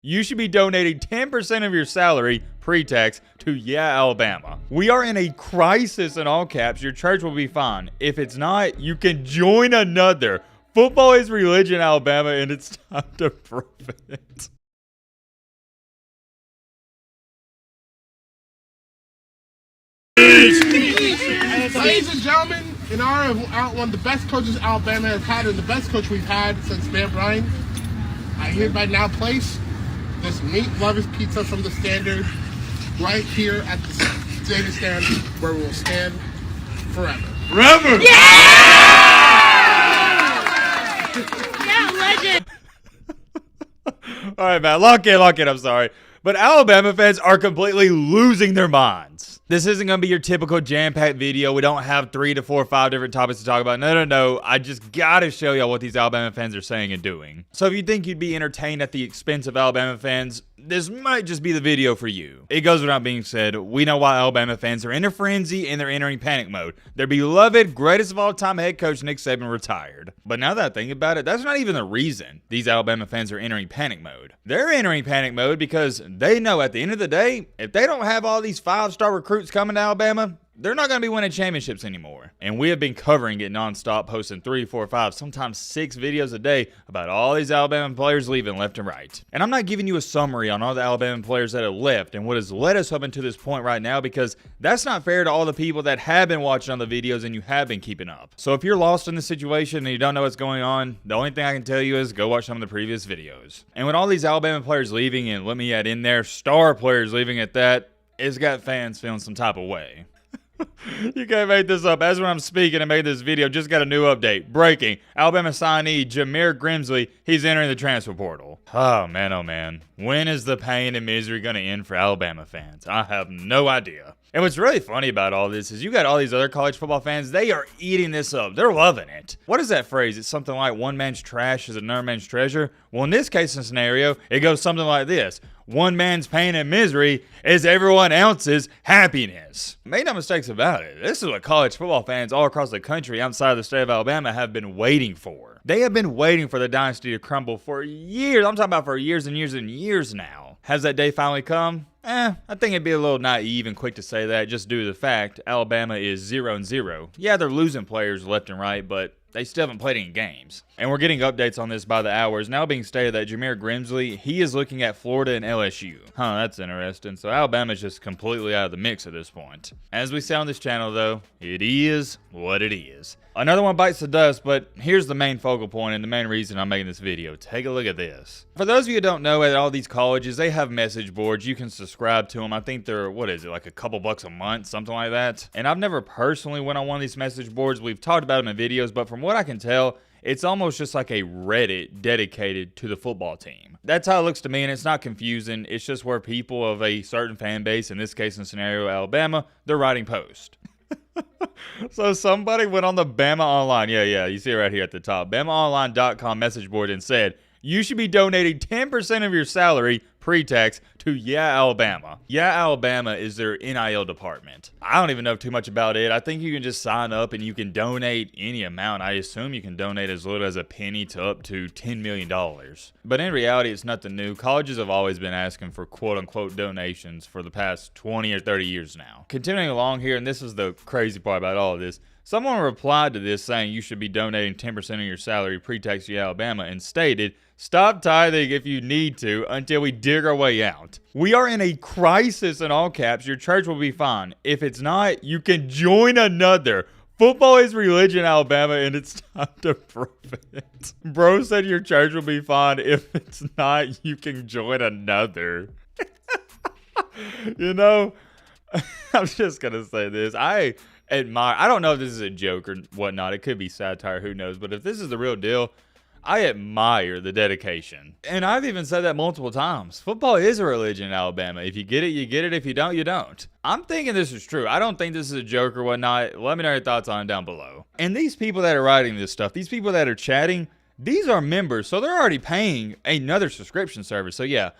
You should be donating 10% of your salary pre-tax to Yeah Alabama. We are in a crisis in all caps. Your church will be fine. If it's not, you can join another. Football is religion, Alabama, and it's time to prove it. Ladies and gentlemen, in honor of one of the best coaches Alabama has had and the best coach we've had since Matt Ryan, I hereby now place this Meat Lovers Pizza from the Standard right here at the Stadium stand where we will stand forever. Forever! Yeah, legend! All right, man, lock in, I'm sorry. But Alabama fans are completely losing their minds. This isn't going to be your typical jam-packed video. We don't have 3 to 4 or 5 different topics to talk about. No. I just got to show y'all what these Alabama fans are saying and doing. So if you think you'd be entertained at the expense of Alabama fans, this might just be the video for you. It goes without being said, we know why Alabama fans are in a frenzy and they're entering panic mode. Their beloved, greatest of all time head coach Nick Saban retired. But now that I think about it, that's not even the reason these Alabama fans are entering panic mode. They're entering panic mode because they know at the end of the day, if they don't have all these 5-star recruits coming to Alabama, they're not going to be winning championships anymore. And we have been covering it nonstop, posting 3, 4, 5, sometimes 6 videos a day about all these Alabama players leaving left and right. And I'm not giving you a summary on all the Alabama players that have left and what has led us up into this point right now, because that's not fair to all the people that have been watching on the videos and you have been keeping up. So if you're lost in this situation and you don't know what's going on, the only thing I can tell you is go watch some of the previous videos. And with all these Alabama players leaving, and let me add in there, star players leaving at that, it's got fans feeling some type of way. You can't make this up. As when I'm speaking and made this video, just got a new update. Breaking. Alabama signee Jameer Grimsley, he's entering the transfer portal. Oh man. When is the pain and misery going to end for Alabama fans? I have no idea. And what's really funny about all this is you got all these other college football fans, they are eating this up. They're loving it. What is that phrase? It's something like one man's trash is another man's treasure. Well, in this case and scenario, it goes something like this. One man's pain and misery is everyone else's happiness. Make no mistakes about it. This is what college football fans all across the country outside of the state of Alabama have been waiting for. They have been waiting for the dynasty to crumble for years. I'm talking about for years and years and years now. Has that day finally come? I think it'd be a little naive and quick to say that just due to the fact Alabama is 0-0. Yeah, they're losing players left and right, but they still haven't played any games. And we're getting updates on this by the hour. It's now being stated that Jameer Grimsley, he is looking at Florida and LSU. That's interesting. So Alabama's just completely out of the mix at this point. As we say on this channel, though, it is what it is. Another one bites the dust, but here's the main focal point and the main reason I'm making this video. Take a look at this. For those of you who don't know, at all these colleges, they have message boards. You can subscribe to them. I think they're, what is it, like a couple bucks a month, something like that. And I've never personally went on one of these message boards. We've talked about them in videos, but from what I can tell, it's almost just like a Reddit dedicated to the football team. That's how it looks to me, and it's not confusing. It's just where people of a certain fan base, in this case and scenario Alabama, they're writing posts. So somebody went on the Bama Online, yeah, you see it right here at the top, BamaOnline.com message board and said, you should be donating 10% of your salary pre-tax to Yeah Alabama. Yeah Alabama is their NIL department. I don't even know too much about it. I think you can just sign up and you can donate any amount. I assume you can donate as little as a penny to up to $10 million. But in reality, it's nothing new. Colleges have always been asking for quote-unquote donations for the past 20 or 30 years now. Continuing along here, and this is the crazy part about all of this, someone replied to this saying you should be donating 10% of your salary pre-tax to Alabama and stated, stop tithing if you need to until we dig our way out. We are in a crisis in all caps. Your church will be fine. If it's not, you can join another. Football is religion, Alabama, and it's time to prove it. Bro said your church will be fine. If it's not, you can join another. You know, I'm just going to say this. I don't know if this is a joke or whatnot. It could be satire, who knows. But if this is the real deal, I admire the dedication. And I've even said that multiple times. Football is a religion in Alabama. If you get it, you get it. If you don't, you don't. I'm thinking this is true. I don't think this is a joke or whatnot. Let me know your thoughts on it down below. And these people that are writing this stuff, these people that are chatting, these are members. So they're already paying another subscription service. So yeah,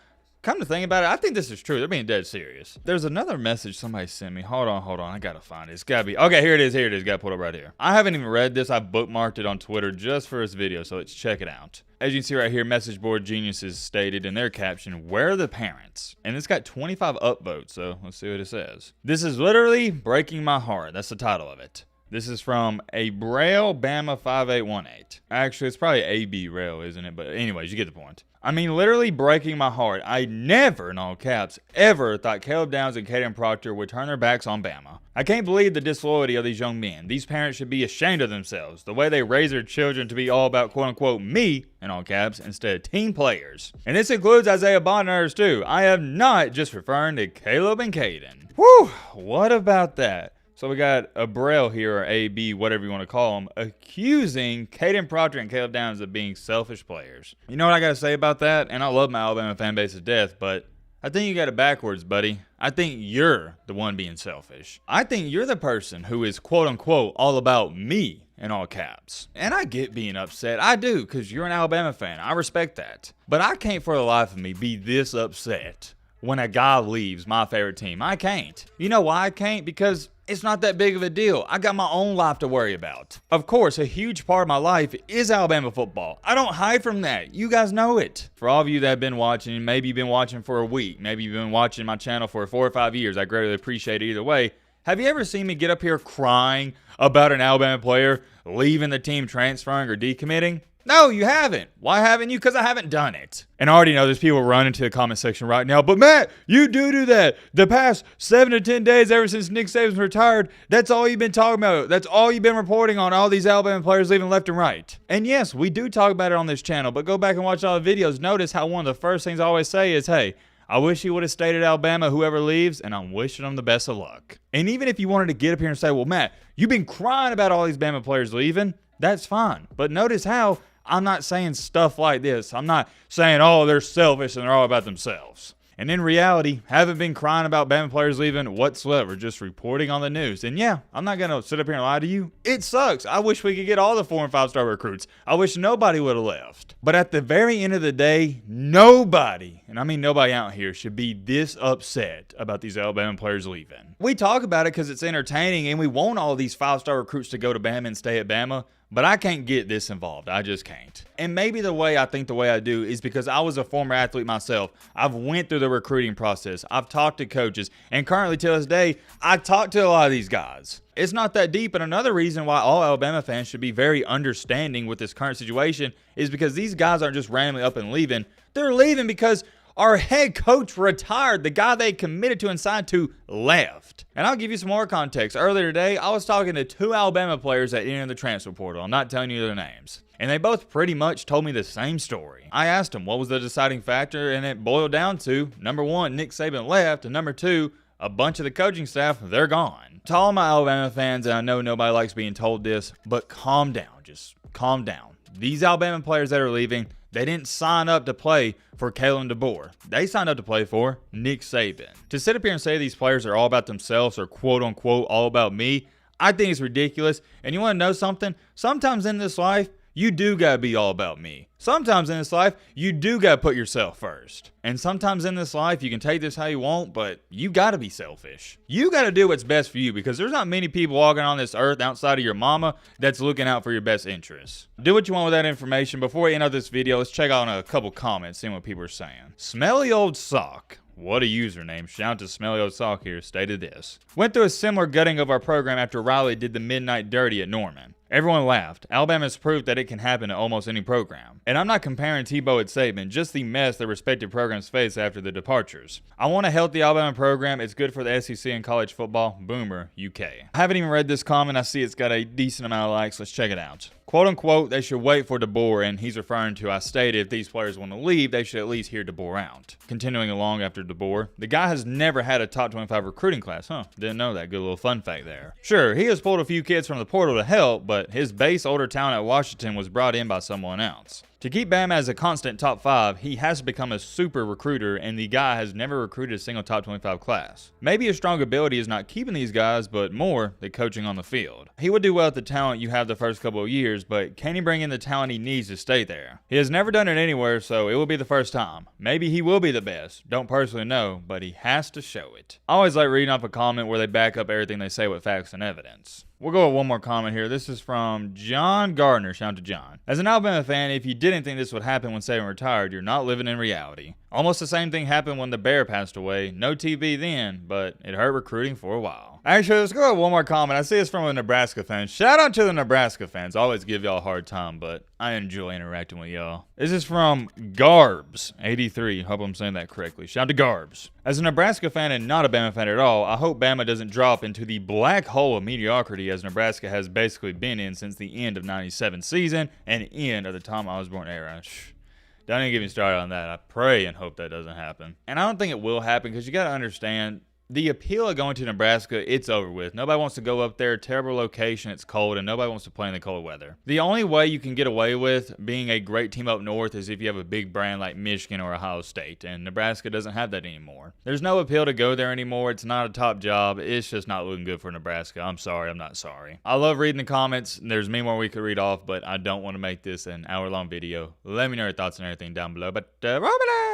Come to think about it, I think this is true. They're being dead serious. There's another message somebody sent me. Hold on. I gotta find it. It's gotta be. Okay, here it is. Got it pulled up right here. I haven't even read this. I bookmarked it on Twitter just for this video, so let's check it out. As you can see right here, Message Board Geniuses stated in their caption, "Where are the parents?" And it's got 25 upvotes, so let's see what it says. "This is literally breaking my heart." That's the title of it. This is from a Braille Bama 5818. Actually, it's probably AB Rail, isn't it? But anyways, you get the point. I mean, literally breaking my heart. I never, in all caps, ever thought Caleb Downs and Kadyn Proctor would turn their backs on Bama. I can't believe the disloyalty of these young men. These parents should be ashamed of themselves. The way they raise their children to be all about quote-unquote me, in all caps, instead of team players. And this includes Isaiah Bond and others too. I am not just referring to Caleb and Kadyn. Whew, what about that? So we got a Braille here, or AB, whatever you want to call them, accusing Kadyn Proctor and Caleb Downs of being selfish players. You know what I got to say about that? And I love my Alabama fan base to death, but I think you got it backwards, buddy. I think you're the one being selfish. I think you're the person who is quote-unquote all about me, in all caps. And I get being upset. I do, because you're an Alabama fan. I respect that. But I can't for the life of me be this upset when a guy leaves my favorite team. I can't. You know why I can't? Because it's not that big of a deal. I got my own life to worry about. Of course, a huge part of my life is Alabama football. I don't hide from that. You guys know it. For all of you that have been watching, maybe you've been watching for a week, maybe you've been watching my channel for 4 or 5 years, I greatly appreciate it either way. Have you ever seen me get up here crying about an Alabama player leaving the team, transferring, or decommitting? No, you haven't. Why haven't you? Because I haven't done it. And I already know there's people running to the comment section right now. But Matt, you do that. The past 7 to 10 days ever since Nick Saban's retired, that's all you've been talking about. That's all you've been reporting on, all these Alabama players leaving left and right. And yes, we do talk about it on this channel, but go back and watch all the videos. Notice how one of the first things I always say is, hey, I wish he would have stayed at Alabama, whoever leaves, and I'm wishing them the best of luck. And even if you wanted to get up here and say, well, Matt, you've been crying about all these Bama players leaving, that's fine. But notice how I'm not saying stuff like this. I'm not saying, oh, they're selfish and they're all about themselves. And in reality, haven't been crying about Bama players leaving whatsoever, just reporting on the news. And yeah, I'm not going to sit up here and lie to you. It sucks. I wish we could get all the 4- and 5-star recruits. I wish nobody would have left. But at the very end of the day, nobody, and I mean nobody out here, should be this upset about these Alabama players leaving. We talk about it because it's entertaining and we want all these 5-star recruits to go to Bama and stay at Bama. But I can't get this involved. I just can't. And maybe the way I think the way I do is because I was a former athlete myself. I've went through the recruiting process. I've talked to coaches. And currently to this day, I talk to a lot of these guys. It's not that deep. And another reason why all Alabama fans should be very understanding with this current situation is because these guys aren't just randomly up and leaving. They're leaving because our head coach retired. The guy they committed to and signed to left. And I'll give you some more context. Earlier today, I was talking to 2 Alabama players that entered the transfer portal. I'm not telling you their names. And they both pretty much told me the same story. I asked them what was the deciding factor, and it boiled down to, number 1, Nick Saban left, and number 2, a bunch of the coaching staff, they're gone. To all my Alabama fans, and I know nobody likes being told this, but calm down. Just calm down. These Alabama players that are leaving, they didn't sign up to play for Kalen DeBoer. They signed up to play for Nick Saban. To sit up here and say these players are all about themselves or quote-unquote all about me, I think it's ridiculous. And you want to know something? Sometimes in this life, you do got to be all about me. Sometimes in this life, you do got to put yourself first. And sometimes in this life, you can take this how you want, but you got to be selfish. You got to do what's best for you because there's not many people walking on this earth outside of your mama that's looking out for your best interests. Do what you want with that information. Before we end up this video, let's check out a couple comments, see what people are saying. Smelly Old Sock. What a username. Shout out to Smelly Old Sock here, stated this. Went through a similar gutting of our program after Riley did the midnight dirty at Norman. Everyone laughed. Alabama's proof that it can happen to almost any program. And I'm not comparing Tebow and Saban, just the mess their respective programs face after the departures. I want a healthy Alabama program. It's good for the SEC and college football. Boomer, UK. I haven't even read this comment. I see it's got a decent amount of likes. Let's check it out. Quote unquote, they should wait for DeBoer, and he's referring to, I stated, if these players want to leave, they should at least hear DeBoer out. Continuing along after DeBoer, the guy has never had a top 25 recruiting class, huh? Didn't know that. Good little fun fact there. Sure, he has pulled a few kids from the portal to help, but his base older talent at Washington was brought in by someone else. To keep Bama as a constant top 5, he has to become a super recruiter, and the guy has never recruited a single top 25 class. Maybe his strong ability is not keeping these guys, but more the coaching on the field. He would do well with the talent you have the first couple of years, but can he bring in the talent he needs to stay there? He has never done it anywhere, so it will be the first time. Maybe he will be the best. Don't personally know, but he has to show it. I always like reading off a comment where they back up everything they say with facts and evidence. We'll go with one more comment here. This is from John Gardner. Shout out to John. As an Alabama fan, if you didn't think this would happen when Saban retired, you're not living in reality. Almost the same thing happened when the Bear passed away. No TV then, but it hurt recruiting for a while. Actually, let's go with one more comment. I see it's from a Nebraska fan. Shout out to the Nebraska fans. I always give y'all a hard time, but I enjoy interacting with y'all. This is from Garbs83. Hope I'm saying that correctly. Shout out to Garbs. As a Nebraska fan and not a Bama fan at all, I hope Bama doesn't drop into the black hole of mediocrity as Nebraska has basically been in since the end of '97 season and end of the Tom Osborne era. Don't even get me started on that. I pray and hope that doesn't happen. And I don't think it will happen because you got to understand, the appeal of going to Nebraska, it's over with. Nobody wants to go up there. Terrible location. It's cold, and nobody wants to play in the cold weather. The only way you can get away with being a great team up north is if you have a big brand like Michigan or Ohio State, and Nebraska doesn't have that anymore. There's no appeal to go there anymore. It's not a top job. It's just not looking good for Nebraska. I'm sorry. I'm not sorry. I love reading the comments. There's many more we could read off, but I don't want to make this an hour-long video. Let me know your thoughts and everything down below. But, Robin!